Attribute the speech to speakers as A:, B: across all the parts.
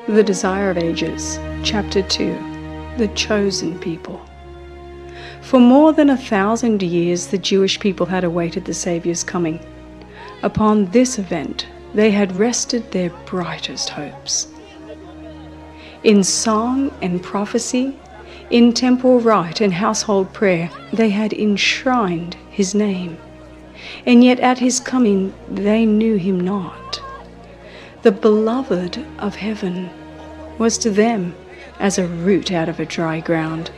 A: The Desire of Ages, Chapter 2, The Chosen People. For more than 1,000 years the Jewish people had awaited the Saviour's coming. Upon this event they had rested their brightest hopes. In song and prophecy, in temple rite and household prayer, they had enshrined his name, and yet at his coming they knew him not. The beloved of heaven was to them as a root out of a dry ground.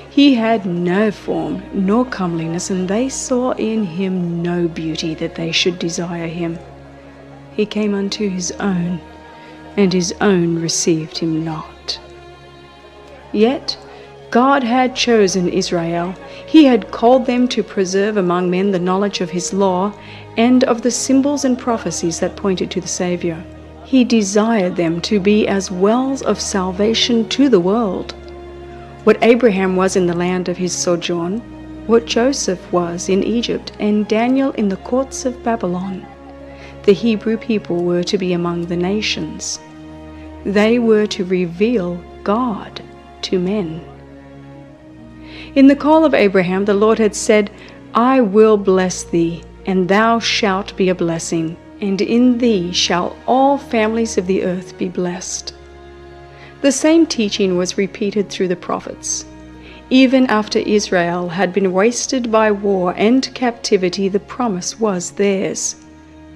A: He had no form nor comeliness, and they saw in him no beauty that they should desire him. He came unto his own, and his own received him not. Yet God had chosen Israel. He had called them to preserve among men the knowledge of his law and of the symbols and prophecies that pointed to the Saviour. He desired them to be as wells of salvation to the world. What Abraham was in the land of his sojourn, what Joseph was in Egypt, and Daniel in the courts of Babylon, the Hebrew people were to be among the nations. They were to reveal God to men. In the call of Abraham, the Lord had said, "I will bless thee, and thou shalt be a blessing, and in thee shall all families of the earth be blessed." The same teaching was repeated through the prophets. Even after Israel had been wasted by war and captivity, the promise was theirs.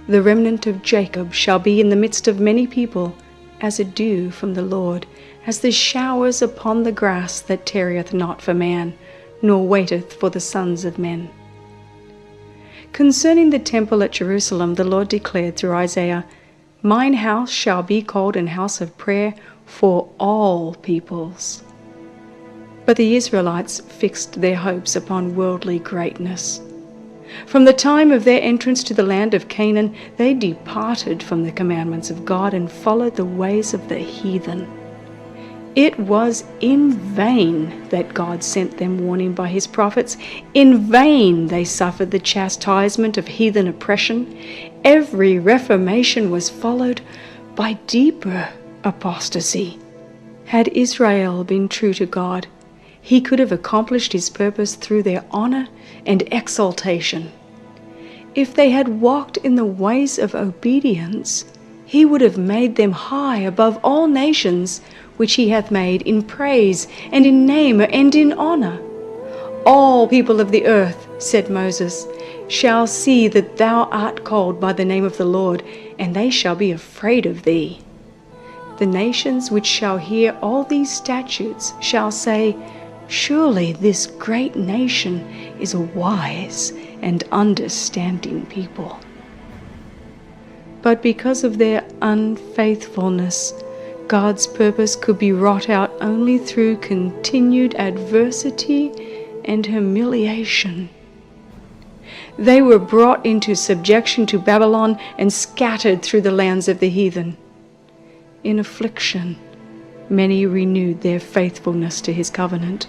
A: The remnant of Jacob shall be in the midst of many people, as a dew from the Lord, as the showers upon the grass that tarrieth not for man, nor waiteth for the sons of men. Concerning the temple at Jerusalem, the Lord declared through Isaiah, "Mine house shall be called an house of prayer for all peoples." But the Israelites fixed their hopes upon worldly greatness. From the time of their entrance to the land of Canaan, they departed from the commandments of God and followed the ways of the heathen. It was in vain that God sent them warning by his prophets. In vain they suffered the chastisement of heathen oppression. Every reformation was followed by deeper apostasy. Had Israel been true to God, he could have accomplished his purpose through their honor and exaltation. If they had walked in the ways of obedience, he would have made them high above all nations, which he hath made in praise and in name and in honor. All people of the earth, said Moses, shall see that thou art called by the name of the Lord, and they shall be afraid of thee. The nations which shall hear all these statutes shall say, Surely this great nation is a wise and understanding people. But because of their unfaithfulness, God's purpose could be wrought out only through continued adversity and humiliation. They were brought into subjection to Babylon and scattered through the lands of the heathen. In affliction, many renewed their faithfulness to his covenant,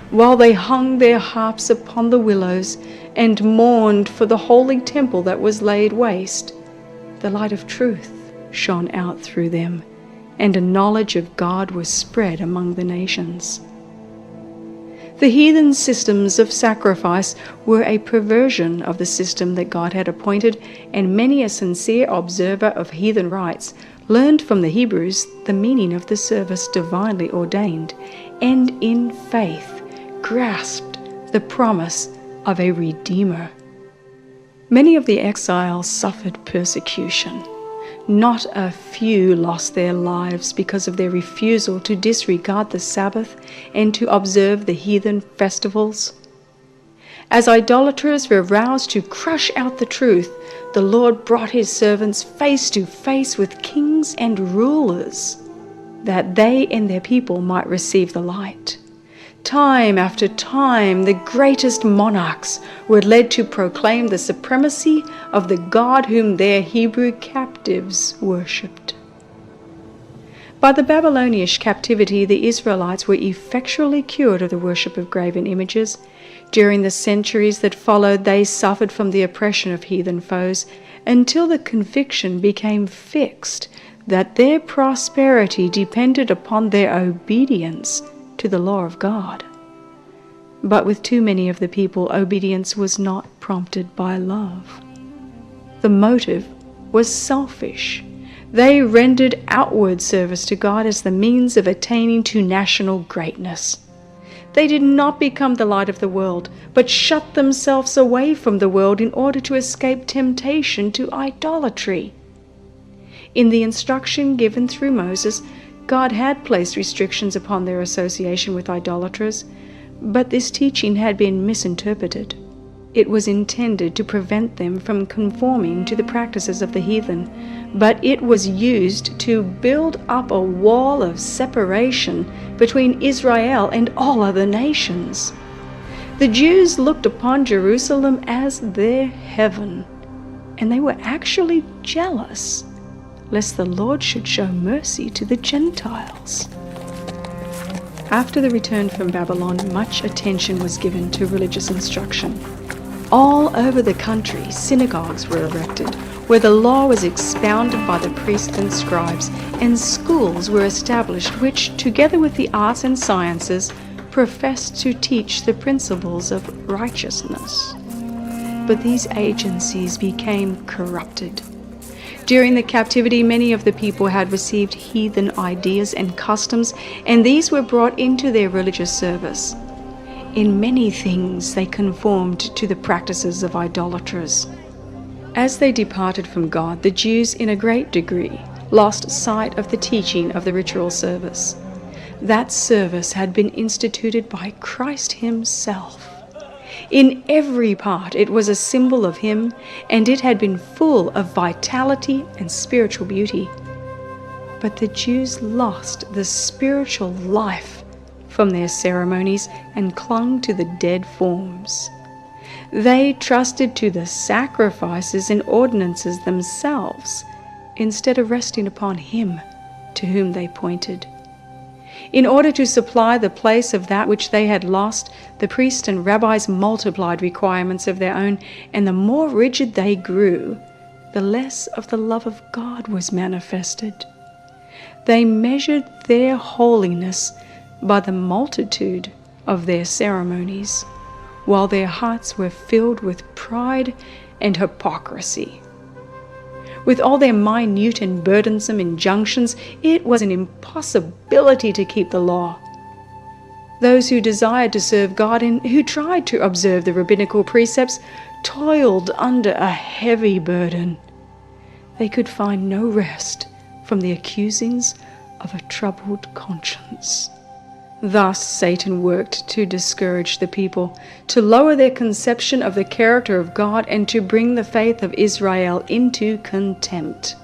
A: while they hung their harps upon the willows and mourned for the holy temple that was laid waste. The light of truth shone out through them, and a knowledge of God was spread among the nations. The heathen systems of sacrifice were a perversion of the system that God had appointed, and many a sincere observer of heathen rites learned from the Hebrews the meaning of the service divinely ordained, and in faith grasped the promise of a Redeemer. Many of the exiles suffered persecution. Not a few lost their lives because of their refusal to disregard the Sabbath and to observe the heathen festivals. As idolaters were roused to crush out the truth, the Lord brought his servants face to face with kings and rulers, that they and their people might receive the light. Time after time, the greatest monarchs were led to proclaim the supremacy of the God whom their Hebrew captives worshipped. By the Babylonian captivity, the Israelites were effectually cured of the worship of graven images. During the centuries that followed, they suffered from the oppression of heathen foes until the conviction became fixed that their prosperity depended upon their obedience to the law of God. But with too many of the people, obedience was not prompted by love. The motive was selfish. They rendered outward service to God as the means of attaining to national greatness. They did not become the light of the world, but shut themselves away from the world in order to escape temptation to idolatry. In the instruction given through Moses, God had placed restrictions upon their association with idolaters, but this teaching had been misinterpreted. It was intended to prevent them from conforming to the practices of the heathen, but it was used to build up a wall of separation between Israel and all other nations. The Jews looked upon Jerusalem as their heaven, and they were actually jealous lest the Lord should show mercy to the Gentiles. After the return from Babylon, much attention was given to religious instruction. All over the country, synagogues were erected, where the law was expounded by the priests and scribes, and schools were established which, together with the arts and sciences, professed to teach the principles of righteousness. But these agencies became corrupted. During the captivity, many of the people had received heathen ideas and customs, and these were brought into their religious service. In many things they conformed to the practices of idolaters. As they departed from God, the Jews in a great degree lost sight of the teaching of the ritual service. That service had been instituted by Christ Himself. In every part it was a symbol of Him, and it had been full of vitality and spiritual beauty. But the Jews lost the spiritual life from their ceremonies and clung to the dead forms. They trusted to the sacrifices and ordinances themselves, instead of resting upon Him to whom they pointed. In order to supply the place of that which they had lost, the priests and rabbis multiplied requirements of their own, and the more rigid they grew, the less of the love of God was manifested. They measured their holiness by the multitude of their ceremonies, while their hearts were filled with pride and hypocrisy. With all their minute and burdensome injunctions, it was an impossibility to keep the law. Those who desired to serve God and who tried to observe the rabbinical precepts toiled under a heavy burden. They could find no rest from the accusings of a troubled conscience. Thus Satan worked to discourage the people, to lower their conception of the character of God, and to bring the faith of Israel into contempt.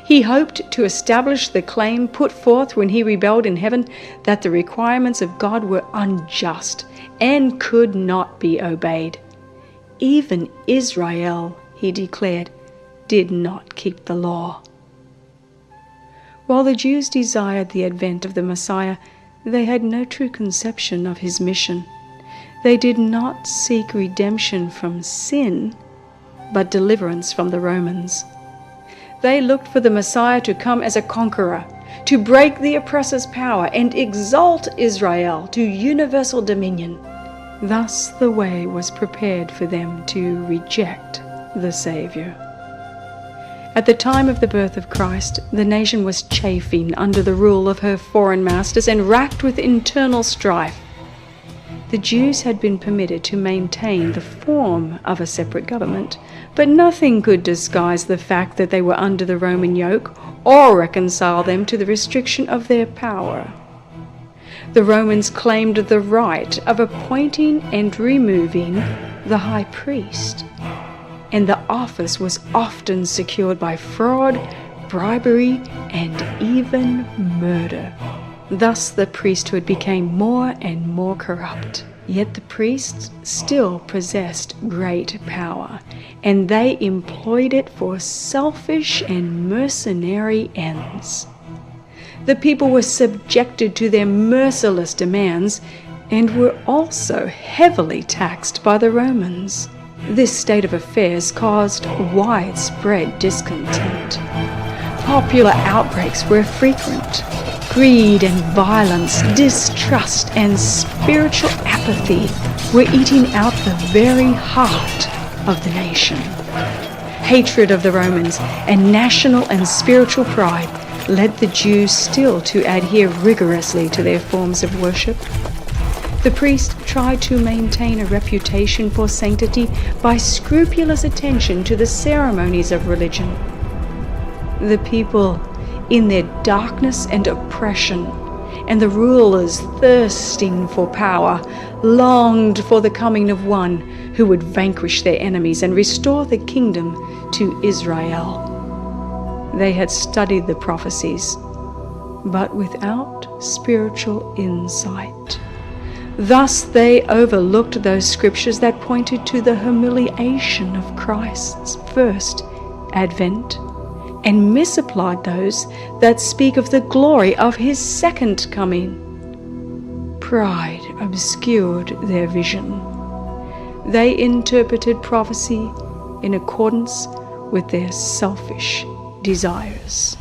A: He hoped to establish the claim put forth when he rebelled in heaven, that the requirements of God were unjust and could not be obeyed. Even Israel, he declared, did not keep the law. While the Jews desired the advent of the Messiah, they had no true conception of His mission. They did not seek redemption from sin, but deliverance from the Romans. They looked for the Messiah to come as a conqueror, to break the oppressor's power and exalt Israel to universal dominion. Thus the way was prepared for them to reject the Savior. At the time of the birth of Christ, the nation was chafing under the rule of her foreign masters and racked with internal strife. The Jews had been permitted to maintain the form of a separate government, but nothing could disguise the fact that they were under the Roman yoke or reconcile them to the restriction of their power. The Romans claimed the right of appointing and removing the high priest, and the office was often secured by fraud, bribery, and even murder. Thus the priesthood became more and more corrupt. Yet the priests still possessed great power, and they employed it for selfish and mercenary ends. The people were subjected to their merciless demands and were also heavily taxed by the Romans. This state of affairs caused widespread discontent. Popular outbreaks were frequent. Greed and violence, distrust and spiritual apathy were eating out the very heart of the nation. Hatred of the Romans and national and spiritual pride led the Jews still to adhere rigorously to their forms of worship. The priest tried to maintain a reputation for sanctity by scrupulous attention to the ceremonies of religion. The people, in their darkness and oppression, and the rulers thirsting for power, longed for the coming of one who would vanquish their enemies and restore the kingdom to Israel. They had studied the prophecies, but without spiritual insight. Thus they overlooked those scriptures that pointed to the humiliation of Christ's first advent, and misapplied those that speak of the glory of his second coming. Pride obscured their vision. They interpreted prophecy in accordance with their selfish desires.